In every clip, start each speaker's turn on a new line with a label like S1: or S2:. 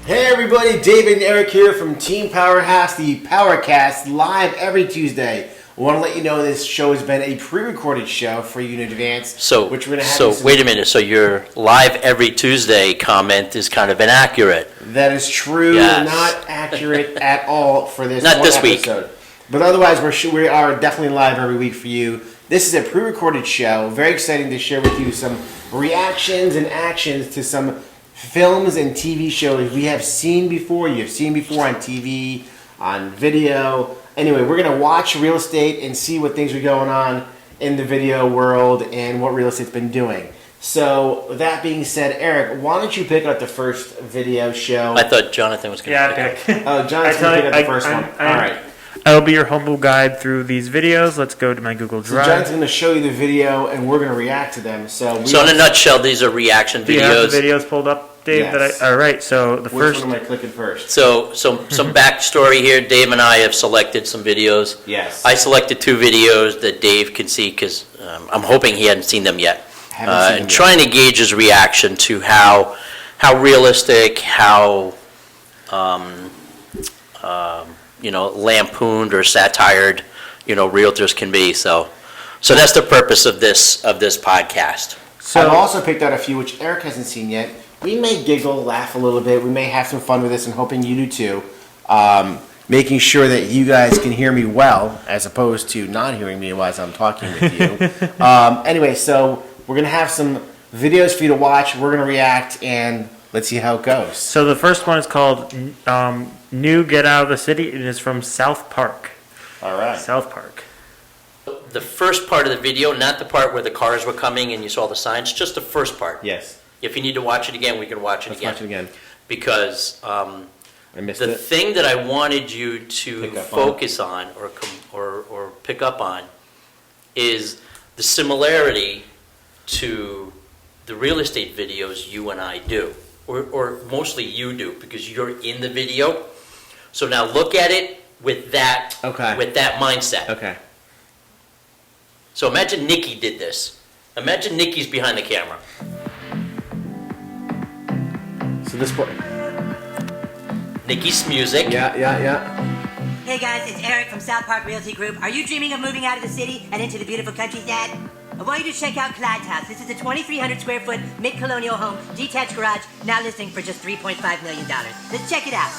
S1: Hey everybody, Dave and Erik here from Team Powerhouse, the PowerCast, live every Tuesday. I want to let you know this show has been a pre-recorded show for you in advance.
S2: Wait a minute. So your live every Tuesday comment is kind of inaccurate.
S1: That is true.
S2: Yes.
S1: Not accurate at all for this
S2: Not
S1: one
S2: this
S1: episode. Week. But otherwise, we are definitely live every week for you. This is a pre-recorded show. Very exciting to share with you some reactions and actions to some films and TV shows we have seen before. You've seen before on TV, on video. Anyway, we're going to watch real estate and see what things are going on in the video world and what real estate's been doing. So, with that being said, Erik, why don't you pick up the first video show?
S2: I thought Jonathan was going to
S3: pick.
S1: Oh, Jonathan's going to pick up the first one. All right.
S3: I'll be your humble guide through these videos. Let's go to my Google Drive.
S1: So Jonathan's going to show you the video, and we're going to react to them. So in
S2: a nutshell, these are reaction videos.
S3: Do you have the videos pulled up, Dave?
S1: Yes.
S3: All right, so the first...
S1: Which one am I clicking first?
S2: So some backstory here. Dave and I have selected some videos.
S1: Yes.
S2: I selected two videos that Dave can see because I'm hoping he hadn't seen them yet. And trying to gauge his reaction to how realistic, how lampooned or satired, realtors can be. So that's the purpose of this podcast.
S1: So I've also picked out a few which Erik hasn't seen yet. We may giggle, laugh a little bit. We may have some fun with this, and hoping you do too. Making sure that you guys can hear me well, as opposed to not hearing me as I'm talking with you. Anyway, so we're gonna have some videos for you to watch. We're gonna react, and let's see how it goes.
S3: So the first one is called New Get Out of the City. It is from South Park.
S1: All right.
S3: South Park.
S2: The first part of the video, not the part where the cars were coming and you saw the signs, just the first part.
S1: Yes.
S2: If you need to watch it again, we can watch it
S1: Let's
S2: again.
S1: watch it again.
S2: Because
S1: I missed
S2: the
S1: it.
S2: thing that I wanted you to focus on or pick up on is the similarity to the real estate videos you and I do. Or mostly you do, because you're in the video. So now look at it with that mindset.
S1: Okay.
S2: So imagine Nikki did this. Imagine Nikki's behind the camera.
S1: So this part.
S2: Nikki's music.
S1: Yeah.
S4: Hey guys, it's Erik from South Park Realty Group. Are you dreaming of moving out of the city and into the beautiful countryside? I want you to check out Clyde's house. This is a 2,300 square foot mid-colonial home, detached garage, now listing for just $3.5 million. Let's check it out.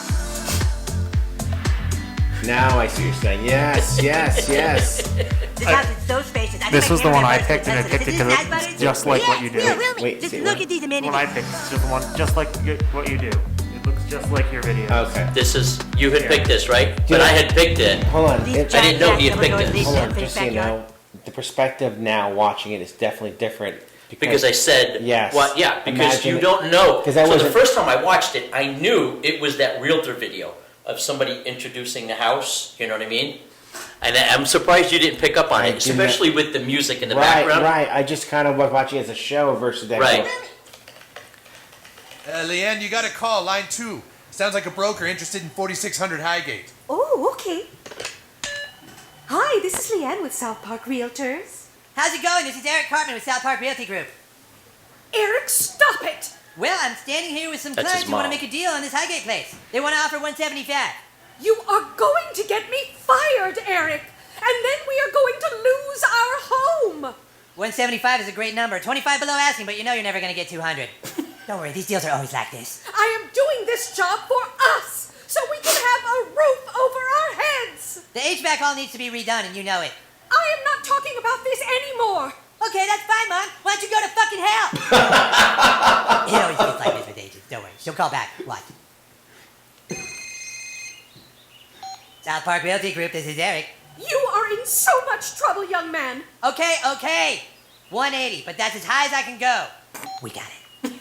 S1: Now I see what you're saying. Yes.
S4: This house is so spacious.
S3: This was the one I picked, and I picked it because it's just like what you do.
S1: Wait,
S4: just
S1: see,
S4: look
S1: what?
S4: at these
S3: The
S4: amenities.
S3: one I picked is just the one just like what you do. It looks just like your videos.
S1: Okay.
S2: This is, you had picked this, right? But I had picked it.
S1: Hold on.
S4: These
S1: It-
S2: I didn't know he had picked
S4: giant
S2: this.
S1: Hold on,
S4: finished
S1: just so you
S4: backyard.
S1: know, the perspective now watching it is definitely different.
S2: Because I said,
S1: Yes.
S2: well, yeah, because
S1: Imagine
S2: you
S1: it.
S2: don't know.
S1: 'Cause I
S2: So the
S1: wasn't-
S2: first time I watched it, I knew it was that realtor video of somebody introducing the house, you know what I mean? And I'm surprised you didn't pick up on
S1: I
S2: it,
S1: didn't.
S2: especially with the music in the background.
S1: Right. I just kind of was watching it as a show versus that.
S2: Right.
S5: Leanne, you got a call, line 2. Sounds like a broker interested in 4600 Highgate.
S6: Oh, okay. Hi, this is Leanne with South Park Realtors.
S4: How's it going? This is Erik Cartman with South Park Realty Group.
S6: Erik, stop it!
S4: Well, I'm standing here with some
S2: That's
S4: clients
S2: his
S4: who want to
S2: mom.
S4: make a deal on this Highgate place. They want to offer $175.
S6: You are going to get me fired, Erik! And then we are going to lose our home!
S4: 175 is a great number. 25 below asking, but you know you're never going to get 200. Don't worry, these deals are always like this.
S6: I am doing this job for us, so we can have a roof over our heads!
S4: The HVAC all needs to be redone, and you know it.
S6: I am not talking about this anymore!
S4: Okay, that's fine, Mom. Why don't you go to fucking hell? It always gets like this with agents. Don't worry. She'll call back. Watch. South Park Realty Group, this is Erik.
S6: You are in so much trouble, young man!
S4: Okay. 180, but that's as high as I can go. We got it.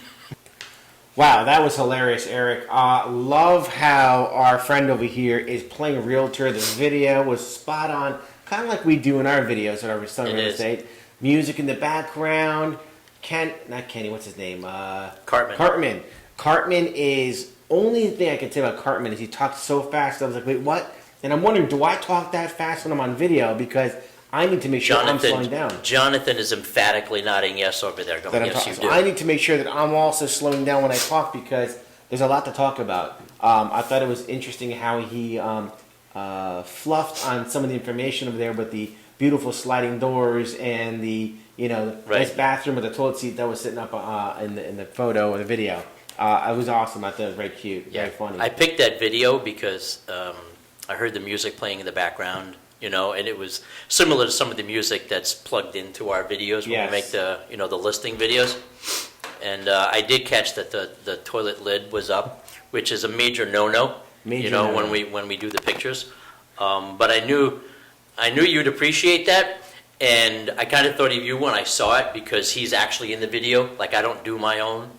S1: Wow, that was hilarious, Erik. Love how our friend over here is playing realtor. The video was spot on, kind of like we do in our videos at our Selling Real Estate. Music in the background. Not Kenny, what's his name?
S2: Cartman.
S1: Cartman is, only thing I can say about Cartman is he talks so fast. I was like, wait, what? And I'm wondering, do I talk that fast when I'm on video? Because I need to make sure I'm slowing down.
S2: Jonathan is emphatically nodding yes over there. Going, yes, you do.
S1: I need to make sure that I'm also slowing down when I talk because there's a lot to talk about. I thought it was interesting how he fluffed on some of the information over there with the beautiful sliding doors and the nice bathroom with the toilet seat that was sitting up in the photo or the video. It was awesome. I thought it was very cute, very funny.
S2: I picked that video because I heard the music playing in the background, and it was similar to some of the music that's plugged into our videos when we make the listing videos. And I did catch that the toilet lid was up, which is a major no-no. When we do the pictures. But I knew you'd appreciate that, and I kind of thought of you when I saw it because he's actually in the video. Like, I don't do my own,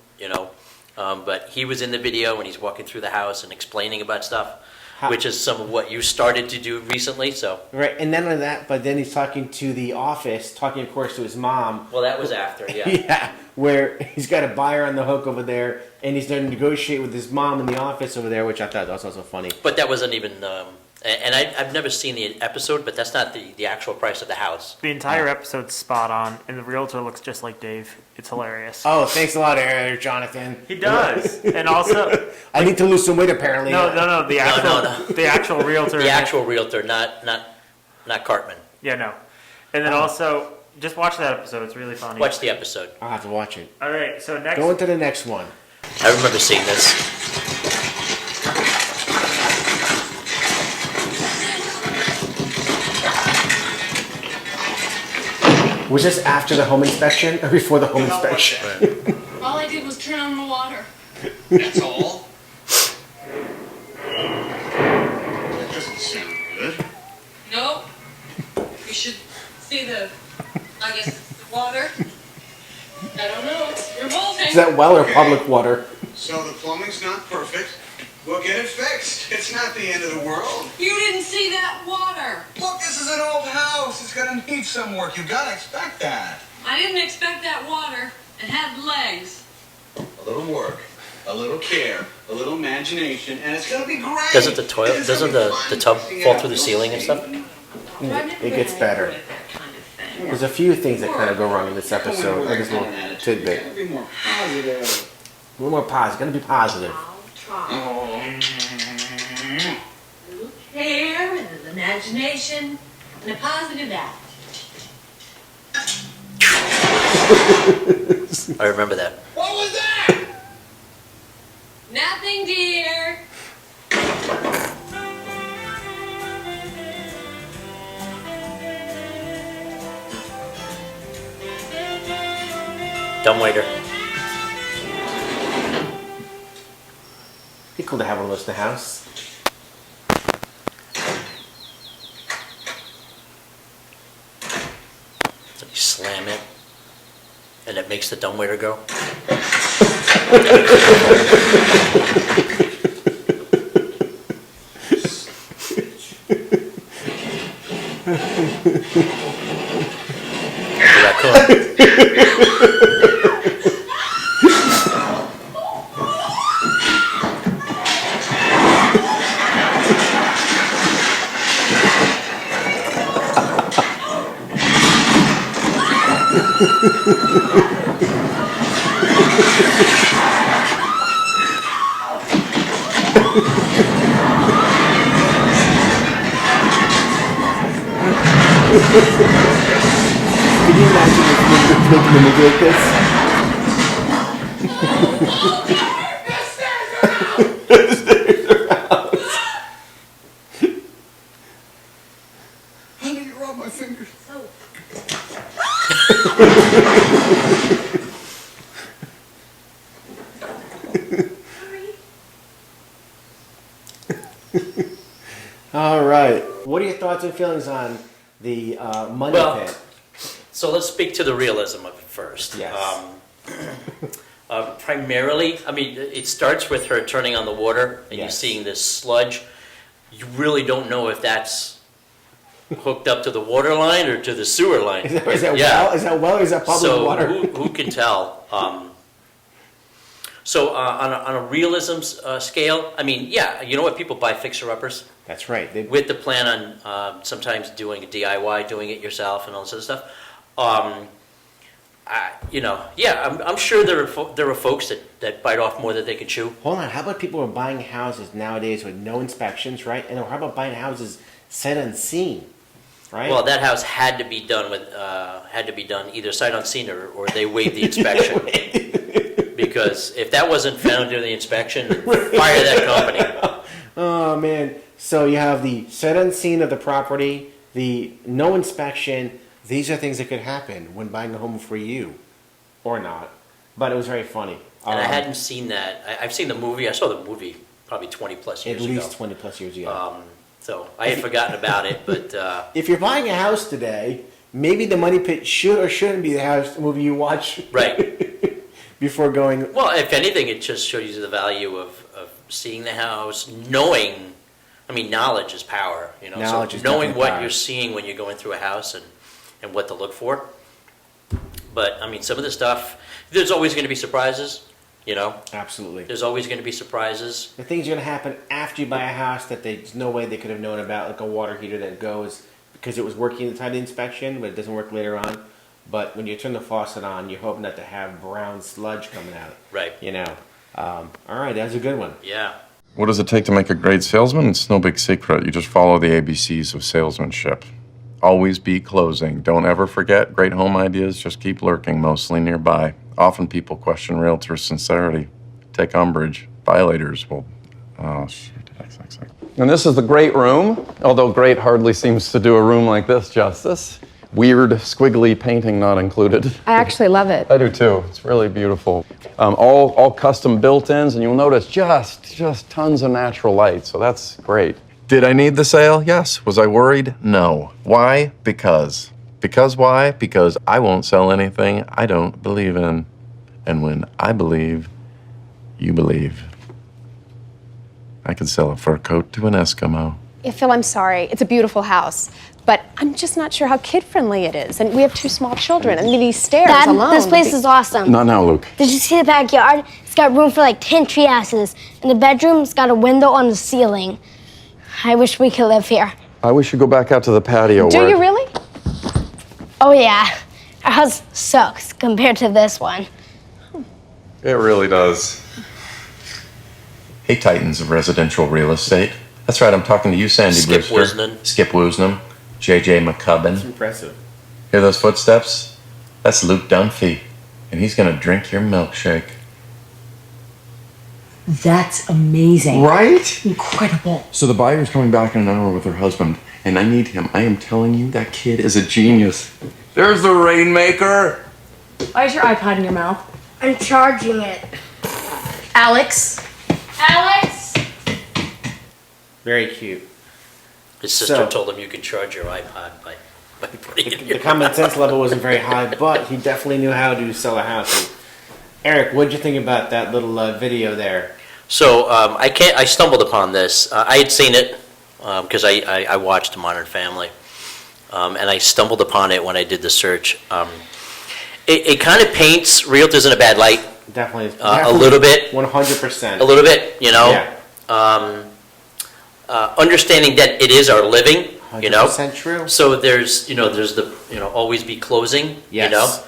S2: but he was in the video and he's walking through the house and explaining about stuff, which is some of what you started to do recently. So
S1: right, and not only that, but then he's talking to the office, talking of course to his mom.
S2: Well, that was after, yeah.
S1: Yeah, where he's got a buyer on the hook over there, and he's going to negotiate with his mom in the office over there, which I thought was also funny.
S2: But that wasn't even. And I've never seen the episode, but that's not the actual price of the house.
S3: The entire episode's spot on, and the realtor looks just like Dave. It's hilarious.
S1: Oh, thanks a lot, Jonathan.
S3: He does, and also
S1: I need to lose some weight apparently.
S3: No. The actual realtor.
S2: The actual realtor, not Cartman.
S3: Yeah, no. And then also, just watch that episode. It's really funny.
S2: Watch the episode.
S1: I'll have to watch it.
S3: All right, so next.
S1: Go into the next one.
S2: I remember seeing this.
S1: Was this after the home inspection or before the home inspection?
S7: All I did was turn on the water.
S8: That's all? That doesn't sound good.
S7: Nope. You should see the water. I don't know. It's revolting.
S1: Is that well or public water?
S8: So the plumbing's not perfect. We'll get it fixed. It's not the end of the world.
S7: You didn't see that water.
S8: Look, this is an old house. It's gonna need some work. You gotta expect that.
S7: I didn't expect that water. It had legs.
S8: A little work, a little care, a little imagination, and it's gonna be great.
S2: Doesn't the tub fall through the ceiling and stuff?
S1: It gets better. There's a few things that kind of go wrong in this episode. Like this little tidbit.
S8: Be more positive.
S1: A little more positive. Gotta be positive.
S8: Oh.
S7: Little care and an imagination and a positive attitude.
S2: I remember that.
S8: What was that?
S7: Nothing, dear.
S2: Dumbwaiter.
S1: Be cool to have one of those in the house.
S2: So you slam it, and it makes the dumbwaiter go.
S1: Can you imagine if making a movie like this?
S8: I need to rub my fingers.
S1: All right. What are your thoughts and feelings on the money pit?
S2: So let's speak to the realism of it first.
S1: Yes.
S2: Primarily, I mean, it starts with her turning on the water and you're seeing this sludge. You really don't know if that's hooked up to the water line or to the sewer line.
S1: Is that well or is that public water?
S2: Who can tell? So on a realism scale, I mean, yeah, you know what? People buy fixer-uppers.
S1: That's right.
S2: With the plan on sometimes doing a DIY, doing it yourself, and all this other stuff. I'm sure there are folks that that bite off more than they can chew.
S1: Hold on. How about people who are buying houses nowadays with no inspections, right? And how about buying houses sight unseen, right?
S2: Well, that house had to be done either sight unseen or they waived the inspection. Because if that wasn't found during the inspection, fire that company.
S1: Oh man! So you have the sight unseen of the property, the no inspection. These are things that could happen when buying a home for you, or not. But it was very funny.
S2: And I hadn't seen that. I've seen the movie. I saw the movie probably 20 plus years ago.
S1: At least 20 plus years ago.
S2: So I had forgotten about it, but
S1: if you're buying a house today, maybe the money pit should or shouldn't be the house movie you watch.
S2: Right.
S1: Before going.
S2: Well, if anything, it just shows you the value of seeing the house, knowing. I mean, knowledge is power. You know,
S1: knowledge is
S2: knowing what
S1: power.
S2: you're seeing when you're going through a house and what to look for. But I mean, some of the stuff. There's always going to be surprises. You know.
S1: Absolutely.
S2: There's always going to be surprises.
S1: The things are going to happen after you buy a house that there's no way they could have known about, like a water heater that goes because it was working at the time of the inspection, but it doesn't work later on. But when you turn the faucet on, you're hoping not to have brown sludge coming out.
S2: Right.
S1: You know. All right, that was a good one.
S2: Yeah.
S9: What does it take to make a great salesman? It's no big secret. You just follow the ABCs of salesmanship. Always be closing. Don't ever forget, great home ideas just keep lurking, mostly nearby. Often people question realtors' sincerity. Take umbrage. Violators will... Oh, shit. And this is the great room, although great hardly seems to do a room like this justice. Weird, squiggly painting not included.
S10: I actually love it.
S9: I do too. It's really beautiful. All custom built-ins, and you'll notice just tons of natural light, so that's great. Did I need the sale? Yes. Was I worried? No. Why? Because. Because why? Because I won't sell anything I don't believe in. And when I believe, you believe. I could sell a fur coat to an Eskimo.
S10: Yeah, Phil, I'm sorry. It's a beautiful house. But I'm just not sure how kid-friendly it is. And we have 2 small children. I mean, these stairs
S11: Dad,
S10: alone.
S11: this place is awesome.
S9: Not now, Luke.
S11: Did you see the backyard? It's got room for like 10 tree houses. And the bedroom's got a window on the ceiling. I wish we could live here.
S9: I wish you'd go back out to the patio.
S10: Do you really?
S11: Oh, yeah. Our house sucks compared to this one.
S9: It really does. Hey, titans of residential real estate. That's right, I'm talking to you, Sandy
S2: Skip
S9: Brewster.
S2: Woosnam.
S9: Skip Woosnam. J.J. McCubbin.
S1: That's impressive.
S9: Hear those footsteps? That's Luke Dunphy, and he's gonna drink your milkshake.
S12: That's amazing.
S9: Right?
S12: Incredible.
S9: So the buyer's coming back in an hour with her husband, and I need him. I am telling you, that kid is a genius. There's the rainmaker.
S6: Why is your iPod in your mouth?
S11: I'm charging it.
S6: Alex? Alex?
S1: Very cute.
S2: His sister told him you can charge your iPod by putting it in your
S1: The common sense level wasn't very high, but he definitely knew how to sell a house. And Eric, what did you think about that little video there?
S2: So I stumbled upon this. I had seen it because I watched Modern Family, and I stumbled upon it when I did the search. It kind of paints realtors in a bad light.
S1: Definitely.
S2: A little bit.
S1: 100%.
S2: A little bit, you know.
S1: Yeah.
S2: Understanding that it is our living, you know.
S1: 100% true.
S2: So there's the always be closing.
S1: Yes.
S2: You know.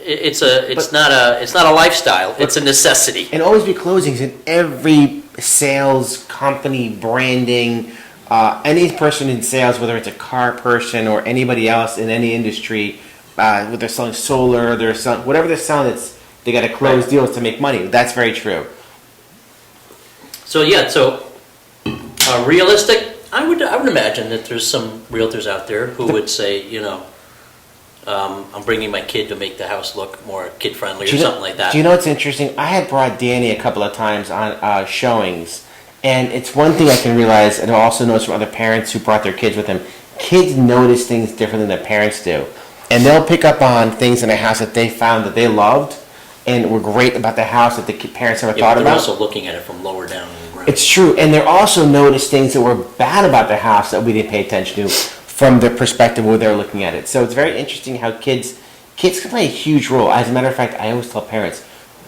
S2: It's not a lifestyle. It's a necessity.
S1: And always be closings in every sales company, branding, any person in sales, whether it's a car person or anybody else in any industry, whether they're selling solar, they're selling whatever they're selling, they got to close deals to make money. That's very true.
S2: So yeah, realistic. I would imagine that there's some realtors out there who would say, I'm bringing my kid to make the house look more kid-friendly or something like that.
S1: Do you know what's interesting? I had brought Danny a couple of times on showings, and it's one thing I can realize, and I also notice from other parents who brought their kids with them, kids notice things different than their parents do. And they'll pick up on things in a house that they found that they loved and were great about the house that the parents never thought
S2: they're
S1: about.
S2: also looking at it from lower down in the ground.
S1: It's true, and they're also noticed things that were bad about the house that we didn't pay attention to from the perspective where they're looking at it. So it's very interesting how kids can play a huge role. As a matter of fact, I always tell parents,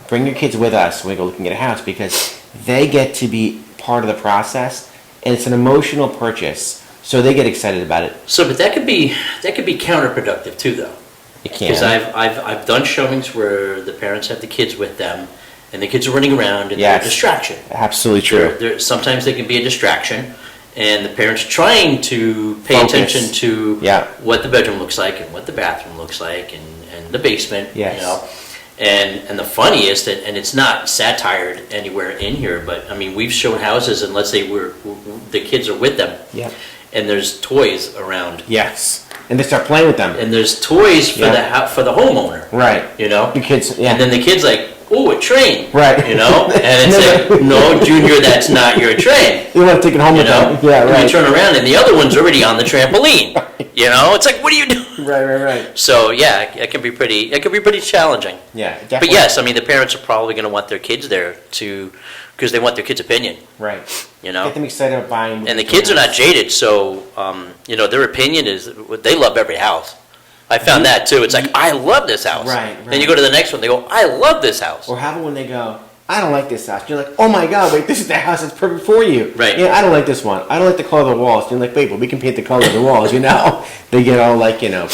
S1: bring your kids with us when we go looking at a house because they get to be part of the process, and it's an emotional purchase, so they get excited about it.
S2: So, but that could be counterproductive too, though.
S1: It can.
S2: Because I've done showings where the parents have the kids with them, and the kids are running around, and they're a distraction.
S1: Absolutely true.
S2: Sometimes they can be a distraction, and the parents are trying to pay attention to what the bedroom looks like and what the bathroom looks like and the basement.
S1: Yes.
S2: You know. And the funniest, and it's not satired anywhere in here, but I mean, we've shown houses, and let's say the kids are with them, and there's toys around.
S1: Yes, and they start playing with them.
S2: And there's toys for the homeowner.
S1: Right.
S2: You know,
S1: the kids. Yeah.
S2: And then the kid's like, "Oh, a train."
S1: Right.
S2: You know, and it's like, "No, Junior, that's not your train."
S1: You want to take it home with them. Yeah. Right.
S2: And you turn around, and the other one's already on the trampoline. You know, it's like, what are you doing?
S1: Right.
S2: So yeah, it can be pretty challenging.
S1: Yeah, definitely.
S2: But yes, I mean, the parents are probably going to want their kids there because they want their kids' opinion.
S1: Right.
S2: You know,
S1: get them excited about buying.
S2: And the kids are not jaded, so you know, their opinion is they love every house. I found that too. It's like, I love this house.
S1: Right.
S2: Then you go to the next one, they go, I love this house.
S1: Or how about when they go, I don't like this house. You're like, oh my God, wait, this is the house that's perfect for you.
S2: Right.
S1: Yeah, I don't like this one. I don't like the color of the walls. You're like, wait, but we can paint the color of the walls, you know? They get all like, you know.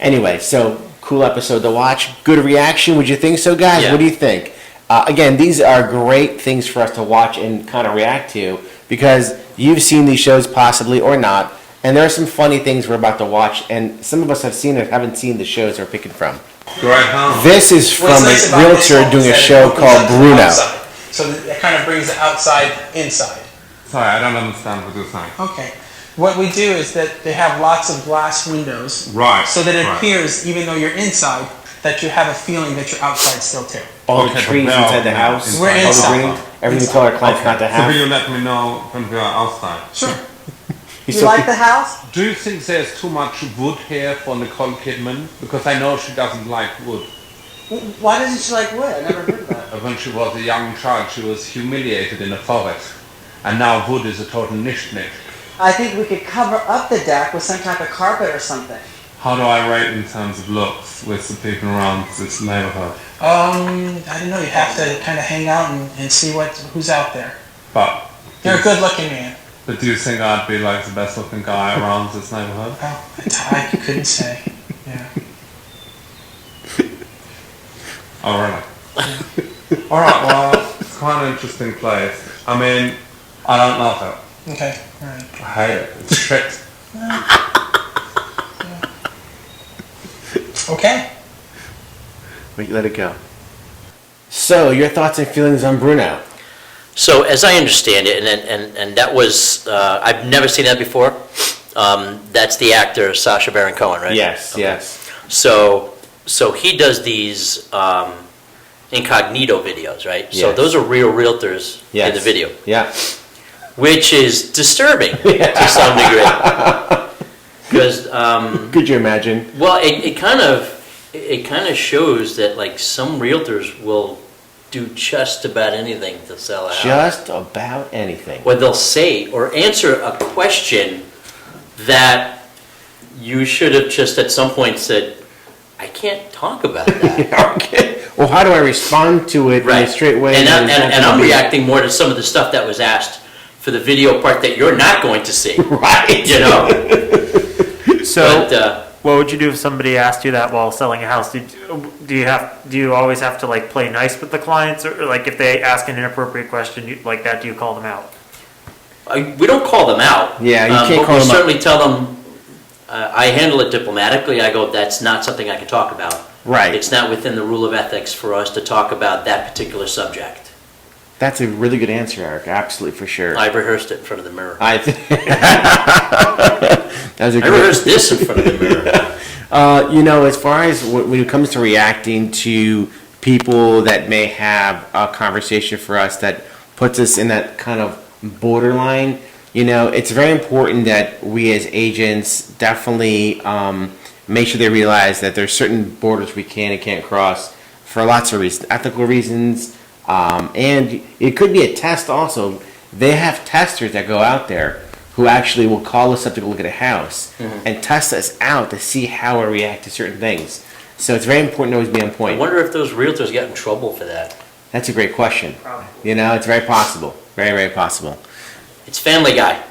S1: Anyway, so cool episode to watch. Good reaction. Would you think so, guys?
S2: Yeah.
S1: What do you think? Again, these are great things for us to watch and kind of react to because you've seen these shows possibly or not. And there are some funny things we're about to watch. And some of us have seen or haven't seen the shows we're picking from. This is from a realtor doing a show called Brüno.
S13: So it kind of brings the outside inside.
S14: Sorry, I don't understand what you're saying.
S13: Okay. What we do is that they have lots of glass windows.
S14: Right.
S13: So that it appears, even though you're inside, that you have a feeling that you're outside still too.
S1: All the trees inside the house.
S13: We're inside.
S1: Everything we tell our clients not to have.
S14: So will you let me know when we are outside?
S13: Sure. You like the house?
S14: Do you think there's too much wood here for Nicole Kidman? Because I know she doesn't like wood.
S13: Why doesn't she like wood? I never heard that.
S14: When she was a young child, she was humiliated in a forest. And now wood is a total niche.
S13: I think we could cover up the deck with some type of carpet or something.
S14: How do I rate in terms of looks with the people around this neighborhood?
S13: I don't know. You have to kind of hang out and see who's out there.
S14: But
S13: you're a good-looking man.
S14: But do you think I'd be like the best-looking guy around this neighborhood?
S13: Oh, I couldn't say. Yeah.
S14: Oh, really? All right. Well, it's quite an interesting place. I mean, I don't love it.
S13: Okay. All right.
S14: I hate it. It's shit.
S13: Okay.
S1: We let it go. So, your thoughts and feelings on Brüno?
S2: So, as I understand it, and that was I've never seen that before. That's the actor Sacha Baron Cohen, right?
S1: Yes.
S2: Okay.
S1: Yes.
S2: So he does these incognito videos, right?
S1: Yes.
S2: So those are real realtors in the video.
S1: Yeah.
S2: Which is disturbing to some degree. Because
S1: could you imagine?
S2: Well, it kind of shows that like some realtors will do just about anything to sell a house.
S1: Just about anything.
S2: Or they'll say or answer a question that you should have just at some point said, I can't talk about that.
S1: Okay. Well, how do I respond to it in a straight way?
S2: And I'm reacting more to some of the stuff that was asked for the video part that you're not going to see.
S1: Right.
S2: You know?
S3: So, what would you do if somebody asked you that while selling a house? Do you always have to like play nice with the clients, or like if they ask an inappropriate question like that, do you call them out?
S2: We don't call them out.
S1: Yeah, you can't call them out.
S2: But we certainly tell them. I handle it diplomatically. I go, that's not something I can talk about.
S1: Right.
S2: It's not within the rule of ethics for us to talk about that particular subject.
S1: That's a really good answer, Eric. Absolutely, for sure.
S2: I rehearsed it in front of the mirror.
S1: I
S2: rehearsed this in front of the mirror.
S1: You know, as far as when it comes to reacting to people that may have a conversation for us that puts us in that kind of borderline, you know, it's very important that we as agents definitely make sure they realize that there's certain borders we can and can't cross for lots of reasons, ethical reasons, and it could be a test also. They have testers that go out there who actually will call us up to go look at a house and test us out to see how we react to certain things. So it's very important to always be on point.
S2: I wonder if those realtors got in trouble for that.
S1: That's a great question.
S2: Probably.
S1: You know, it's very possible. Very, very possible.
S2: It's Family Guy.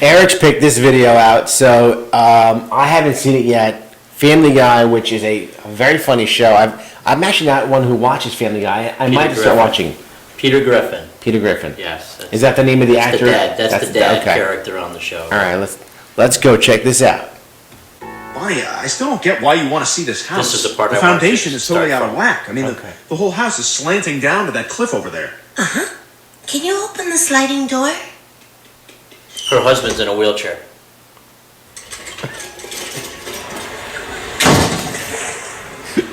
S1: Eric's picked this video out, so I haven't seen it yet. Family Guy, which is a very funny show. I'm actually not one who watches Family Guy. I might
S2: Griffin.
S1: start watching.
S2: Peter Griffin.
S1: Peter Griffin.
S2: Yes.
S1: Is that the name of the
S2: That's
S1: actor?
S2: the dad. That's the dad
S1: okay.
S2: character on the show.
S1: All right, let's go check this out.
S15: Bonnie, I still don't get why you want to see this house.
S2: This is the part
S15: The
S2: I want
S15: foundation
S2: to
S15: is totally
S2: start
S15: out of
S2: from.
S15: whack. I mean,
S1: Okay.
S15: the whole house is slanting down to that cliff over there.
S4: Uh-huh. Can you open the sliding door?
S2: Her husband's in a wheelchair.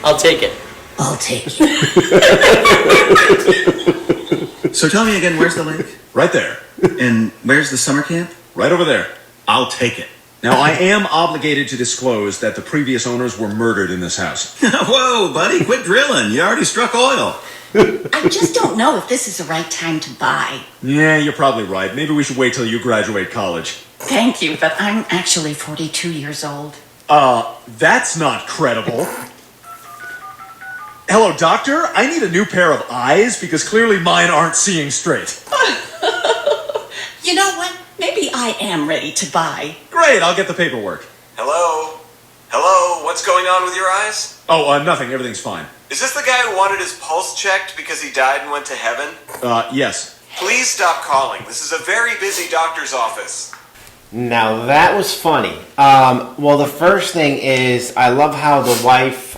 S2: I'll take it.
S4: I'll take it.
S15: So tell me again, where's the lake? Right there. And where's the summer camp? Right over there. I'll take it. Now, I am obligated to disclose that the previous owners were murdered in this house.
S8: Whoa, buddy, quit drilling. You already struck oil.
S16: I just don't know if this is the right time to buy.
S15: Yeah, you're probably right. Maybe we should wait till you graduate college.
S16: Thank you, but I'm actually 42 years old.
S15: That's not credible. Hello, doctor? I need a new pair of eyes because clearly mine aren't seeing straight.
S16: You know what? Maybe I am ready to buy.
S15: Great, I'll get the paperwork.
S17: Hello? Hello? What's going on with your eyes?
S15: Oh, nothing. Everything's fine.
S17: Is this the guy who wanted his pulse checked because he died and went to heaven?
S15: Yes.
S17: Please stop calling. This is a very busy doctor's office.
S1: Now that was funny. Well, the first thing is I love how the wife,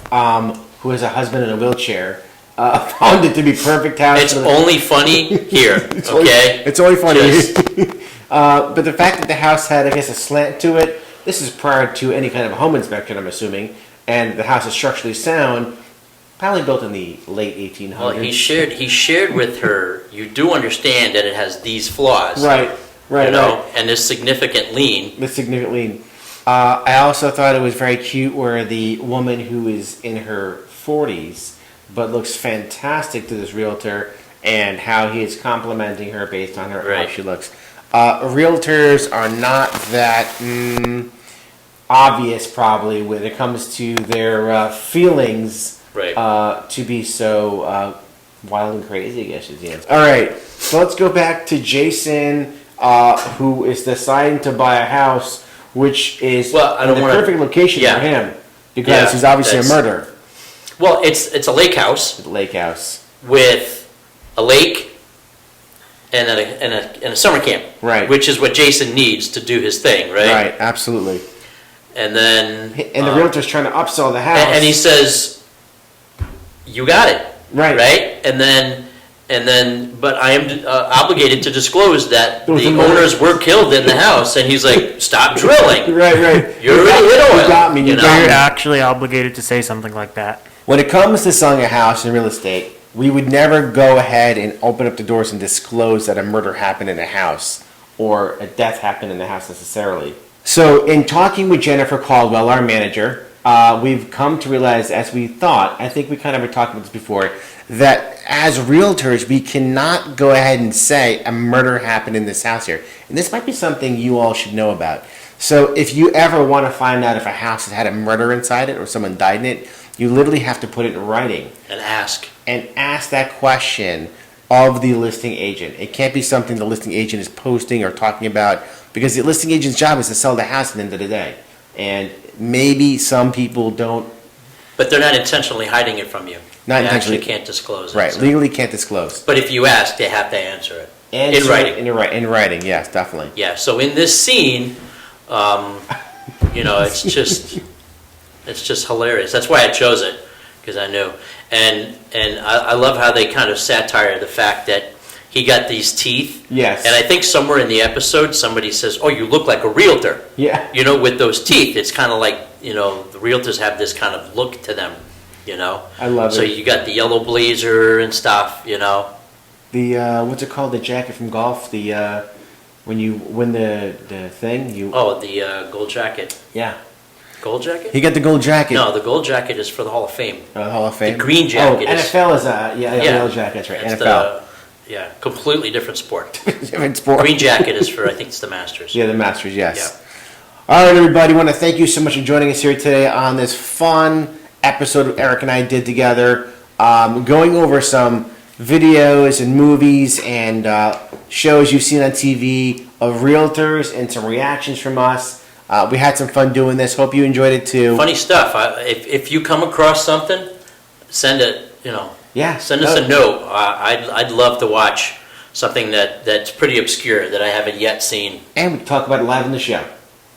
S1: who has a husband in a wheelchair, found it to be perfect house.
S2: It's only funny here, okay?
S1: It's only funny. But the fact that the house had, I guess, a slant to it, this is prior to any kind of home inspection, I'm assuming, and the house is structurally sound, probably built in the late 1800s.
S2: Well, he shared with her, you do understand that it has these flaws.
S1: Right.
S2: You know, and this significant lean.
S1: I also thought it was very cute where the woman who is in her 40s but looks fantastic to this realtor and how he is complimenting her based on how she looks. Realtors are not that obvious probably when it comes to their feelings to be so wild and crazy, I guess is the answer. All right, so let's go back to Jason, who is deciding to buy a house, which is the perfect location for him because he's obviously a murderer.
S2: Well, it's a lake house.
S1: It's a lake house
S2: with a lake and a summer camp.
S1: Right.
S2: Which is what Jason needs to do his thing, right?
S1: Right, absolutely.
S2: And then
S1: the realtor's trying to upsell the house,
S2: and he says, "You got it."
S1: Right.
S2: Right. And then, but I am obligated to disclose that the owners were killed in the house. And he's like, "Stop drilling."
S1: Right.
S2: You're already hit oil.
S1: You got me.
S3: You're actually obligated to say something like that.
S1: When it comes to selling a house in real estate, we would never go ahead and open up the doors and disclose that a murder happened in the house or a death happened in the house necessarily. So in talking with Jennifer Caldwell, our manager, we've come to realize, as we thought, I think we kind of were talking about this before, that as realtors, we cannot go ahead and say a murder happened in this house here. And this might be something you all should know about. So if you ever want to find out if a house has had a murder inside it or someone died in it, you literally have to put it in writing.
S2: And ask
S1: that question of the listing agent. It can't be something the listing agent is posting or talking about because the listing agent's job is to sell the house at the end of the day. And maybe some people don't.
S2: But they're not intentionally hiding it from you.
S1: Not
S2: they
S1: intentionally.
S2: actually can't disclose it.
S1: Right,
S2: So.
S1: legally can't disclose.
S2: But if you ask, they have to answer it.
S1: In
S2: writing.
S1: In writing, yes, definitely.
S2: Yeah, so in this scene, it's just hilarious. That's why I chose it, because I knew. And I love how they kind of satire the fact that he got these teeth.
S1: Yes.
S2: And I think somewhere in the episode, somebody says, "Oh, you look like a realtor."
S1: Yeah.
S2: With those teeth, it's kind of like, the realtors have this kind of look to them,
S1: I love it.
S2: So you got the yellow blazer and stuff,
S1: The, what's it called, the jacket from golf? The, when you win the thing, you...
S2: Oh, the gold jacket.
S1: Yeah.
S2: Gold jacket?
S1: He got the gold jacket.
S2: No, the gold jacket is for the Hall of Fame.
S1: The Hall of Fame?
S2: The green jacket is...
S1: NFL is yellow jacket, that's right,
S2: It's
S1: NFL.
S2: Completely different sport.
S1: Different sport.
S2: Green jacket is for, I think it's the Masters.
S1: Yeah, the Masters, yes. Yeah. All right, everybody, I want to thank you so much for joining us here today on this fun episode Eric and I did together, going over some videos and movies and shows you've seen on TV of realtors and some reactions from us. We had some fun doing this. Hope you enjoyed it too.
S2: Funny stuff. If you come across something, send it, you know.
S1: Yeah.
S2: Send us a note. I'd love to watch something that's pretty obscure that I haven't yet seen.
S1: And we can talk about it live on the show.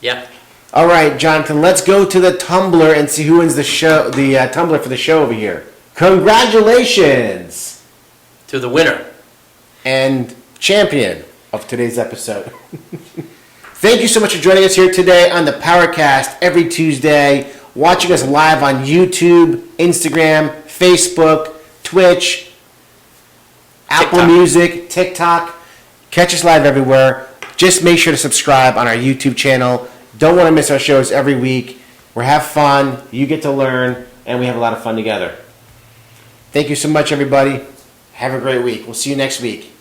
S2: Yeah.
S1: All right, Jonathan, let's go to the Tumblr and see who wins the show, the Tumblr for the show over here. Congratulations
S2: to the winner
S1: and champion of today's episode. Thank you so much for joining us here today on the PowerCast every Tuesday, watching us live on YouTube, Instagram, Facebook, Twitch, Apple Music, TikTok. Catch us live everywhere. Just make sure to subscribe on our YouTube channel. Don't want to miss our shows every week. We have fun, you get to learn, and we have a lot of fun together. Thank you so much, everybody. Have a great week. We'll see you next week.